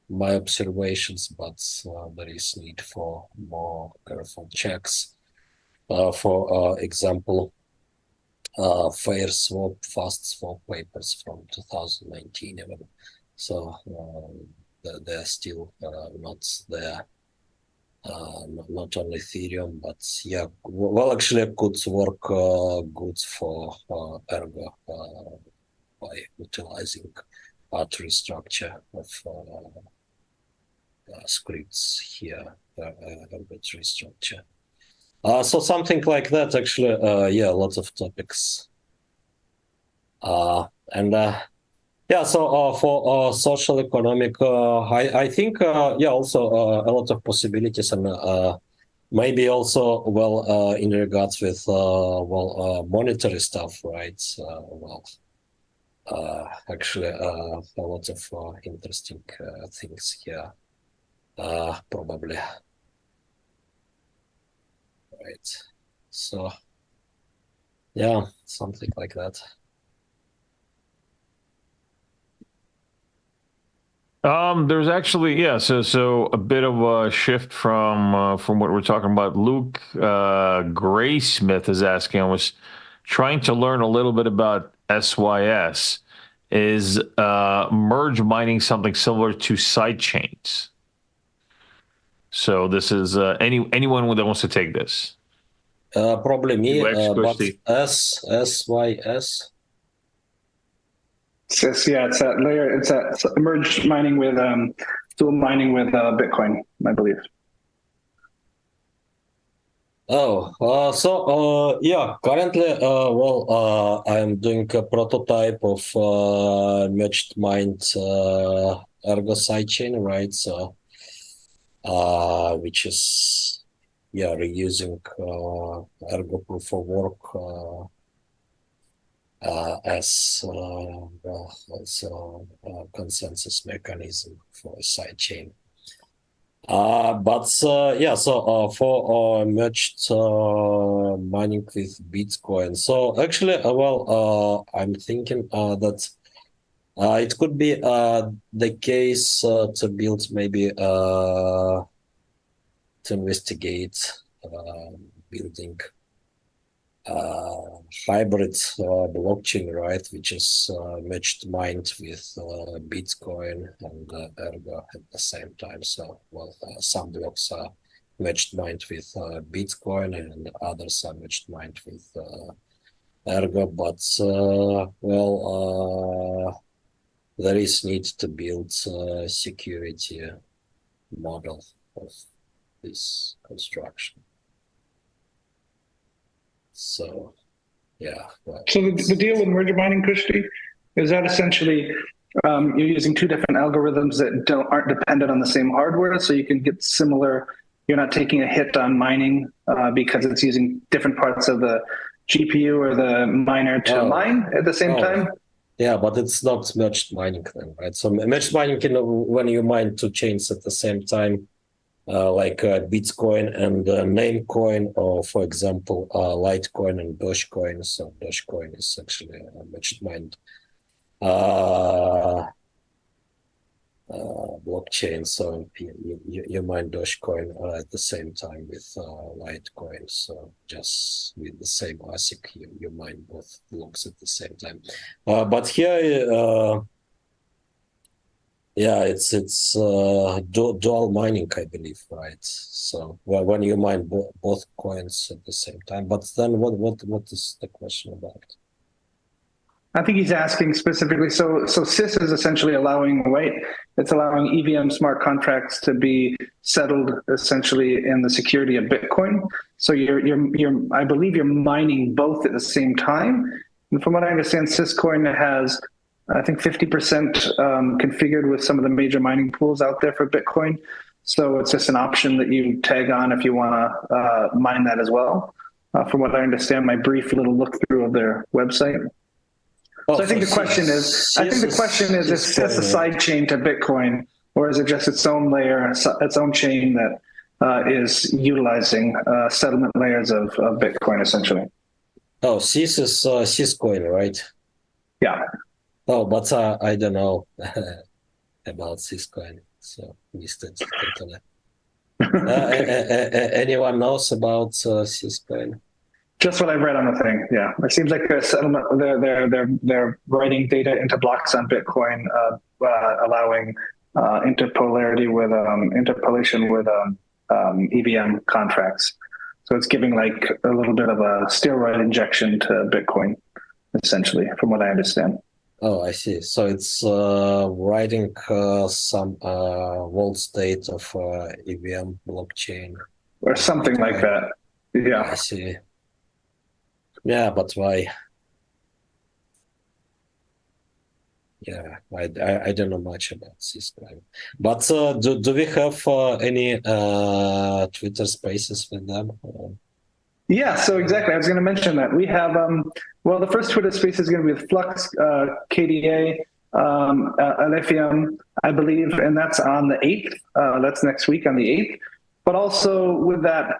Speaker 3: my observations, but there is need for more careful checks. For example, fair swap, fast swap papers from 2019 even. So they're still not there. Not only Ethereum, but actually it could work good for Ergo by utilizing tree structure of scripts here, tree structure. So something like that, actually, lots of topics. For social economic, I think, also a lot of possibilities, and maybe also, in regards with, monetary stuff, right? Actually, a lot of interesting things here. Probably. Right. So, something like that.
Speaker 1: There's actually, so a bit of a shift from what we're talking about. Luke Graysmith is asking, I was trying to learn a little bit about SYS. Is merge mining something similar to side chains? So this is anyone that wants to take this.
Speaker 3: Probably me, but SYS.
Speaker 2: It's that layer. It's that merged mining with dual mining with Bitcoin, I believe.
Speaker 3: Currently, I am doing a prototype of merged mined Ergo sidechain, right? So, which is reusing Ergo proof of work as consensus mechanism for a sidechain. For merged mining with Bitcoin. So actually, I'm thinking that it could be the case to build maybe to investigate building hybrid blockchain, right, which is merged mined with Bitcoin and Ergo at the same time. So, some blocks are merged mined with Bitcoin and others are merged mined with Ergo. But there is need to build a security model of this construction. So,
Speaker 2: So the deal with merge mining, Christy, is that essentially you're using two different algorithms that aren't dependent on the same hardware, so you can get similar. You're not taking a hit on mining because it's using different parts of the GPU or the miner to mine at the same time.
Speaker 3: Yeah, but it's not merged mining then, right? So merged mining can, when you mine two chains at the same time, like Bitcoin and Namecoin, or for example, Litecoin and Dogecoin. So Dogecoin is actually a much mined blockchain. So you mine Dogecoin at the same time with Litecoin. So just with the same ASIC, you mine both blocks at the same time. But here, yeah, it's dual mining, I believe, right? So when you mine both coins at the same time. But then what is the question about?
Speaker 2: I think he's asking specifically, so SIS is essentially allowing, right? It's allowing EVM smart contracts to be settled essentially in the security of Bitcoin. So I believe you're mining both at the same time. And from what I understand, Syscoin has, I think, 50% configured with some of the major mining pools out there for Bitcoin. So it's just an option that you tag on if you want to mine that as well. From what I understand, my brief little look through of their website. So I think the question is, is SIS a side chain to Bitcoin, or is it just its own layer, its own chain that is utilizing settlement layers of Bitcoin, essentially?
Speaker 3: Oh, SIS is Syscoin, right?
Speaker 2: Yeah.
Speaker 3: Oh, but I don't know about Syscoin, so missed it totally. Anyone knows about Syscoin?
Speaker 2: Just what I read on the thing. Yeah, it seems like a settlement. They're writing data into blocks on Bitcoin, allowing interpolation with EVM contracts. So it's giving like a little bit of a steroid injection to Bitcoin, essentially, from what I understand.
Speaker 3: Oh, I see. So it's writing some world state of EVM blockchain
Speaker 2: Or something like that. Yeah.
Speaker 3: I see. Yeah, but why? Yeah, I don't know much about this crime. But do we have any Twitter spaces with them?
Speaker 2: Yeah, so exactly. I was going to mention that. We have, well, the first Twitter space is going to be with Flux, KDA, Alephium, I believe, and that's on the 8th. That's next week on the 8th. But also with that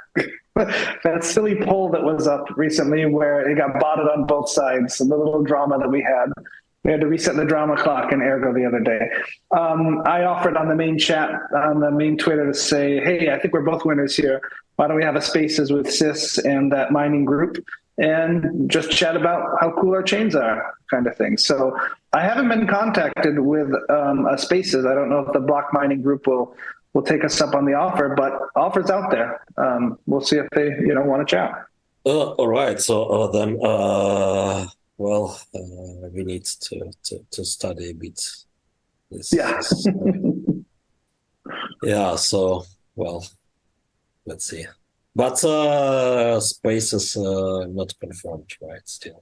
Speaker 2: that silly poll that was up recently where it got botted on both sides, and the little drama that we had. We had to reset the drama clock in Ergo the other day. I offered on the main chat, on the main Twitter, to say, hey, I think we're both winners here. Why don't we have a spaces with SIS and that mining group and just chat about how cool our chains are, kind of thing. So I haven't been contacted with a spaces. I don't know if the block mining group will take us up on the offer, but offers out there. We'll see if they, want to chat.
Speaker 3: All right. So then, well, we need to study a bit.
Speaker 2: Yeah.
Speaker 3: Yeah. So, well, let's see. But space is not confirmed, right? Still.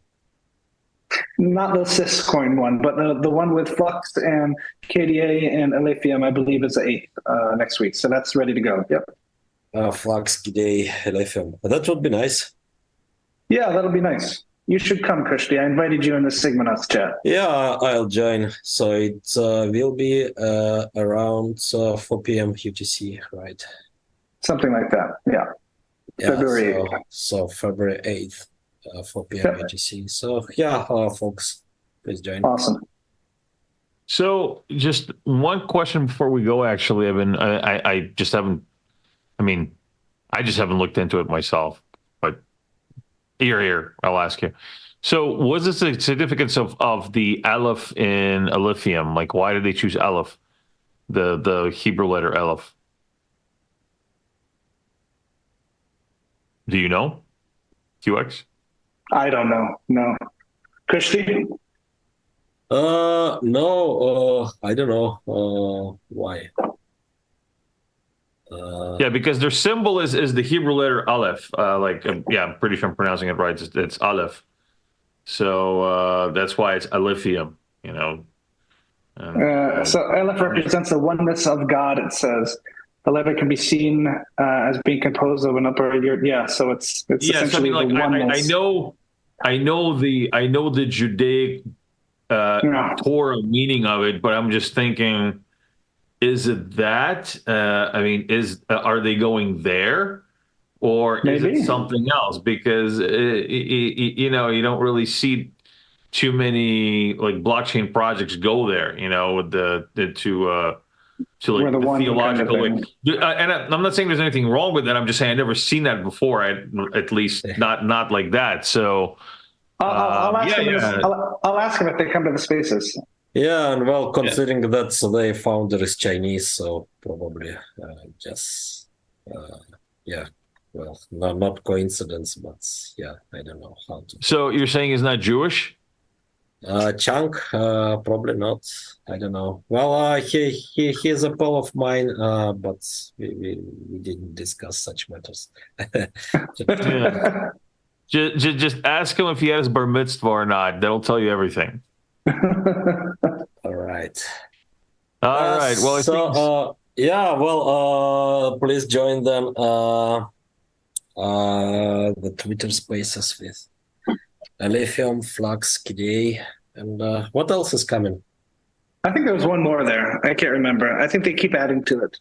Speaker 2: Not the Syscoin one, but the one with Flux and KDA and Alephium, I believe, is the 8th next week. So that's ready to go. Yep.
Speaker 3: Flux, KDA, Alephium. That would be nice.
Speaker 2: Yeah, that'll be nice. You should come, Kushti. I invited you in the Sigmanauts chat.
Speaker 3: Yeah, I'll join. So it will be around 4 p.m. UTC, right?
Speaker 2: Something like that. Yeah. February 8th.
Speaker 3: So February 8th. 4 p.m. UTC. So yeah, folks, please join.
Speaker 2: Awesome.
Speaker 1: So just one question before we go. Actually, I just haven't. I mean, I just haven't looked into it myself. But here, I'll ask you. So, was this the significance of the Aleph in Alephium? Like, why did they choose Aleph, the Hebrew letter Aleph? Do you know, QX?
Speaker 2: I don't know. No. Kushti?
Speaker 3: No, I don't know why.
Speaker 1: Yeah, because their symbol is the Hebrew letter Aleph. Yeah, I'm pretty sure I'm pronouncing it right. It's Aleph. So that's why it's Alephium,
Speaker 2: So Aleph represents the oneness of God, it says. The letter can be seen as being composed of an upper. Yeah, so it's essentially the oneness.
Speaker 1: I know the Judaic Torah meaning of it, but I'm just thinking, is it that? I mean, are they going there, or is
Speaker 2: Maybe.
Speaker 1: it something else? Because you know, you don't really see too many like blockchain projects go there. You know, with to
Speaker 2: We're
Speaker 1: like
Speaker 2: the
Speaker 1: the
Speaker 2: one kind of
Speaker 1: theological
Speaker 2: thing.
Speaker 1: like. And I'm not saying there's anything wrong with that. I'm just saying I've never seen that before. At least not like that. So
Speaker 2: I'll ask
Speaker 1: yeah,
Speaker 2: him.
Speaker 1: yeah,
Speaker 2: I'll ask him if they come to the spaces.
Speaker 3: Yeah, and well,
Speaker 1: yeah.
Speaker 3: considering that the founder is Chinese, so probably just yeah, well, not coincidence, but yeah, I don't know how to put
Speaker 1: So you're saying he's not Jewish?
Speaker 3: Chunk, probably not. I don't know. Well, he's a pal of mine, but we didn't discuss such matters.
Speaker 1: Yeah. Just ask him if he had his bar mitzvah or not. That'll tell you everything.
Speaker 3: All right.
Speaker 1: All right. Well, I think
Speaker 3: Yeah, well, please join them the Twitter Spaces with Lithium, Flux, KDA, and what else is coming?
Speaker 2: I think there was one more there. I can't remember. I think they keep adding to it.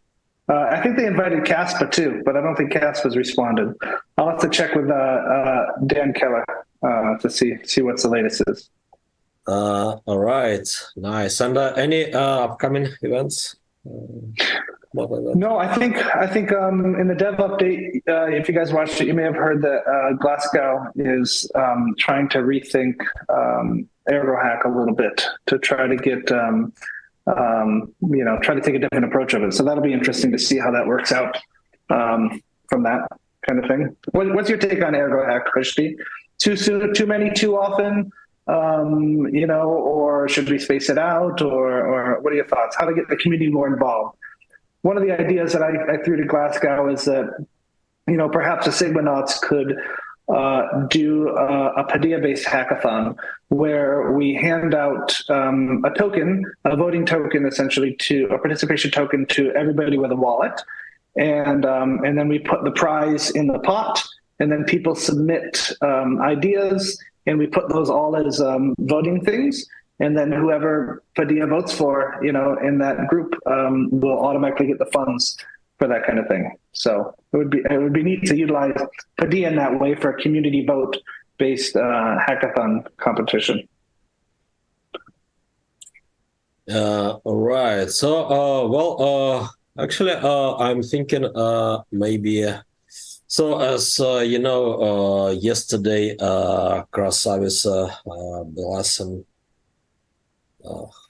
Speaker 2: I think they invited Caspa too, but I don't think Caspa's responded. I'll have to check with Dan Keller to see what's the latest is.
Speaker 3: All right, nice. And any upcoming events?
Speaker 2: No, I think in the dev update, if you guys watched it, you may have heard that Glasgow is trying to rethink Ergo Hack a little bit to try to get try to take a different approach of it. So that'll be interesting to see how that works out from that kind of thing. What's your take on Ergo Hack, Krishti? Too soon, too many, too often? Or should we space it out? Or what are your thoughts? How to get the community more involved? One of the ideas that I threw to Glasgow is that, perhaps the Sigmanauts could do a Padilla-based hackathon where we hand out a token, a voting token, essentially, to a participation token to everybody with a wallet, and then we put the prize in the pot, and then people submit ideas, and we put those all as voting things. And then whoever Padilla votes for, in that group, will automatically get the funds for that kind of thing. So it would be neat to utilize Padilla in that way for a community vote-based hackathon competition.
Speaker 3: All right. So, actually, I'm thinking maybe. So, as you know, yesterday, Krasavis Belasan.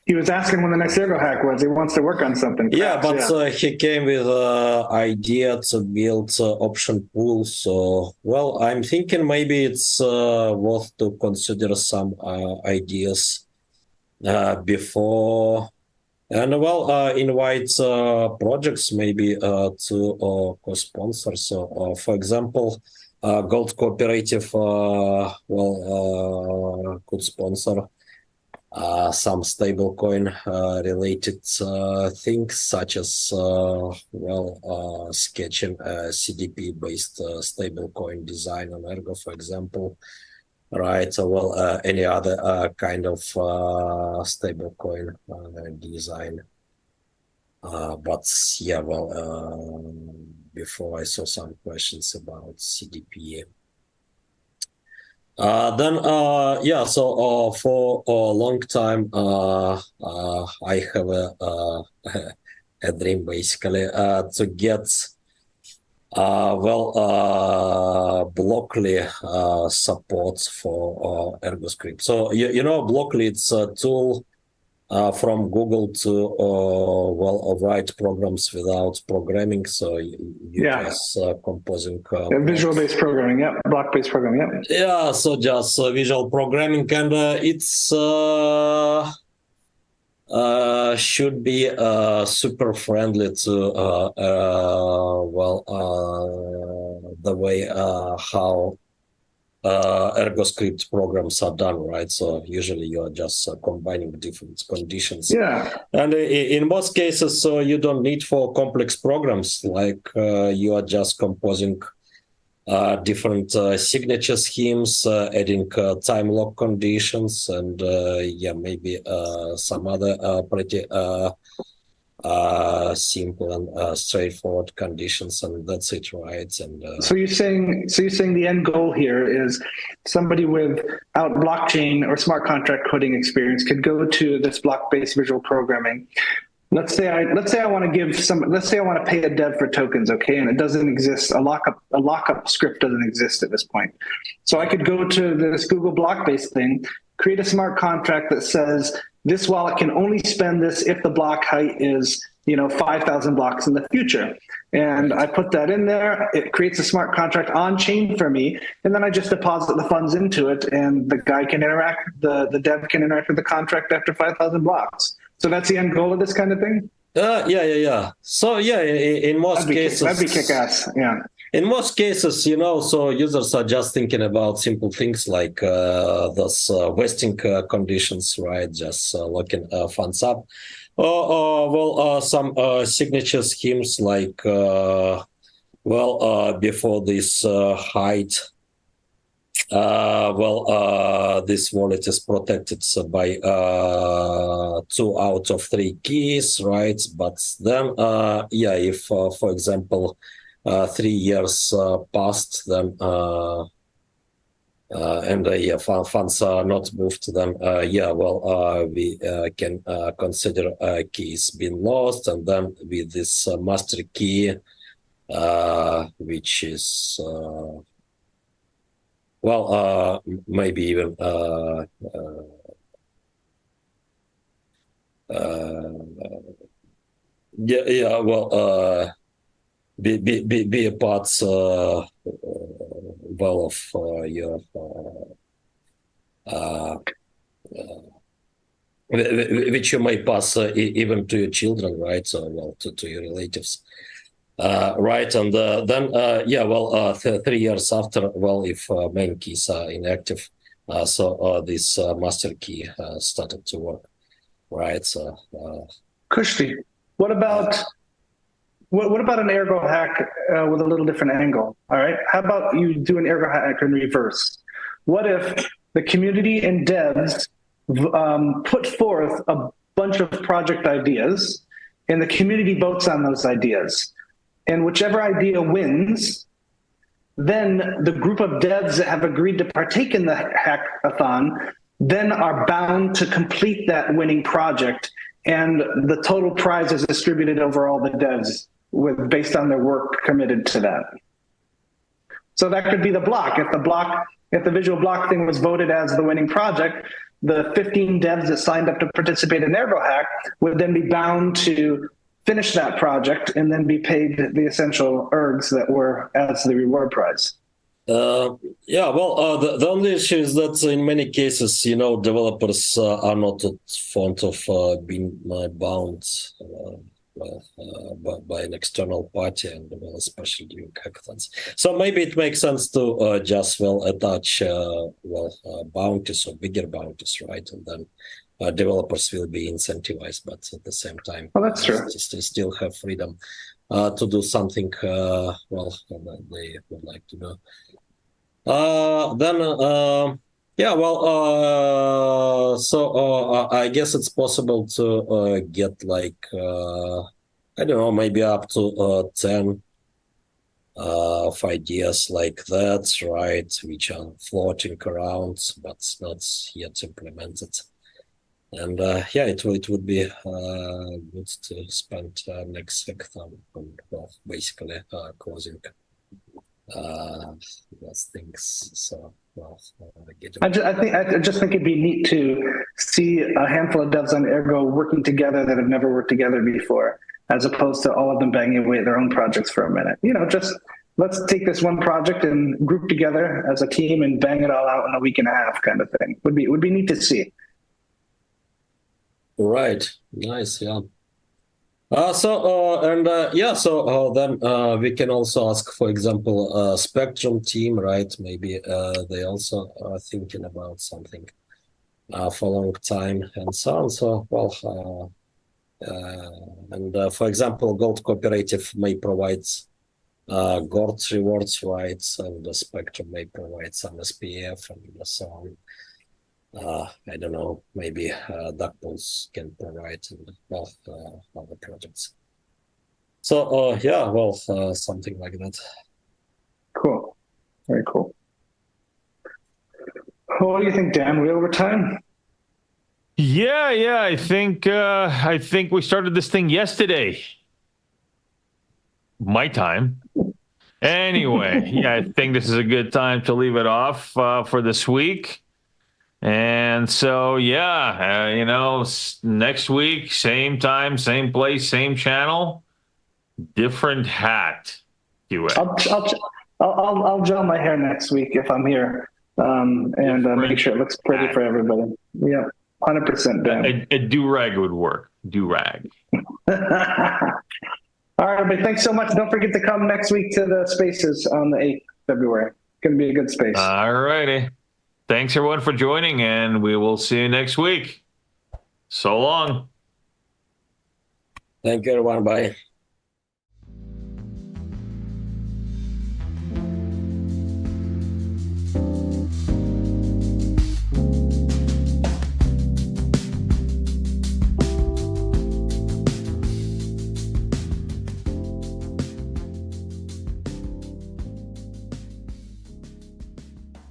Speaker 2: He was asking when the next Ergo hack was. He wants to work on something.
Speaker 3: Yeah, but he came with an idea to build option pool. So, well, I'm thinking maybe it's worth to consider some ideas before, and invite projects maybe to co-sponsor. So, for example, Gold Cooperative could sponsor some stablecoin related things, such as sketching CDP based stablecoin design on Ergo, for example, right? So any other kind of stablecoin design. But yeah, before I saw some questions about CDP. So for a long time, I have a dream basically to get Blockly support for ErgoScript. So Blockly, it's a tool from Google to write programs without programming. So you just composing
Speaker 2: visual-based programming, block-based programming,
Speaker 3: Yeah, so just visual programming, and it's should be super friendly to the way how ErgoScript programs are done, right? So usually you are just combining different conditions.
Speaker 2: Yeah.
Speaker 3: And in most cases, so you don't need for complex programs, like you are just composing different signature schemes, adding time lock conditions, and maybe some other pretty simple and straightforward conditions, and that's it, right? And
Speaker 2: So you're saying the end goal here is somebody without blockchain or smart contract coding experience could go to this block-based visual programming. Let's say I want to pay a dev for tokens, okay, and it doesn't exist. A lockup script doesn't exist at this point. So I could go to this Google block-based thing, create a smart contract that says this wallet can only spend this if the block height is 5,000 blocks in the future. And I put that in there. It creates a smart contract on chain for me, and then I just deposit the funds into it, and the guy can interact. The dev can interact with the contract after 5,000 blocks. So that's the end goal of this kind of thing.
Speaker 3: Yeah. So in most cases,
Speaker 2: that'd be kick-ass. Yeah.
Speaker 3: In most cases, so users are just thinking about simple things like those vesting conditions, right? Just locking funds up. Some signature schemes like, before this height, this wallet is protected by 2 out of 3 keys, right? But then, if, for example, 3 years passed, then funds are not moved, then we can consider keys being lost, and then with this master key, which is maybe even be a part of your which you may pass even to your children, right? So to your relatives, right? And then 3 years after, if main keys are inactive, this master key started to work, right? So
Speaker 2: Kushti, what about an Ergo hack with a little different angle? All right, how about you do an Ergo hack in reverse? What if the community and devs put forth a bunch of project ideas, and the community votes on those ideas, and whichever idea wins, then the group of devs that have agreed to partake in the hackathon then are bound to complete that winning project, and the total prize is distributed over all the devs based on their work committed to that. So that could be the block. If the visual block thing was voted as the winning project, the 15 devs that signed up to participate in Ergo Hack would then be bound to finish that project and then be paid the essential ergs that were as the reward prize.
Speaker 3: The only issue is that in many cases, developers are not fond of being bound by an external party, and especially during hackathons. So maybe it makes sense to just attach bounties or bigger bounties, right? And then developers will be incentivized, but at the same time,
Speaker 2: that's true.
Speaker 3: Still have freedom to do something they would like to do. I guess it's possible to get maybe up to 10 of ideas like that, right, which are floating around but not yet implemented. And it would be good to spend next hackathon on basically causing those things. So I
Speaker 2: just think it'd be neat to see a handful of devs on Ergo working together that have never worked together before, as opposed to all of them banging away at their own projects for a minute. Just let's take this one project and group together as a team and bang it all out in a week and a half, kind of thing. Would be neat to see.
Speaker 3: Right. Nice. Yeah. Then we can also ask, for example, Spectrum team, right? Maybe they also are thinking about something for a long time and so on. So, for example, Gold Cooperative may provide gold rewards, right? And the Spectrum may provide some SPF and so on. I don't know, maybe Duckpools can provide other projects. So yeah, well, something like that.
Speaker 2: Cool. Very cool. What do you think, Dan? We over time?
Speaker 1: Yeah. I think we started this thing yesterday. My time. Anyway, yeah, I think this is a good time to leave it off for this week. And so, yeah, next week, same time, same place, same channel, different hat.
Speaker 2: I'll gel my hair next week if I'm here, and make sure it looks pretty for everybody. Yeah, 100%, Dan.
Speaker 1: A do-rag would work. Do-rag.
Speaker 2: All right, but thanks so much. Don't forget to come next week to the Spaces on the 8th of February. Going to be a good space.
Speaker 1: All righty. Thanks, everyone, for joining, and we will see you next week. So long.
Speaker 3: Thank you, everyone. Bye.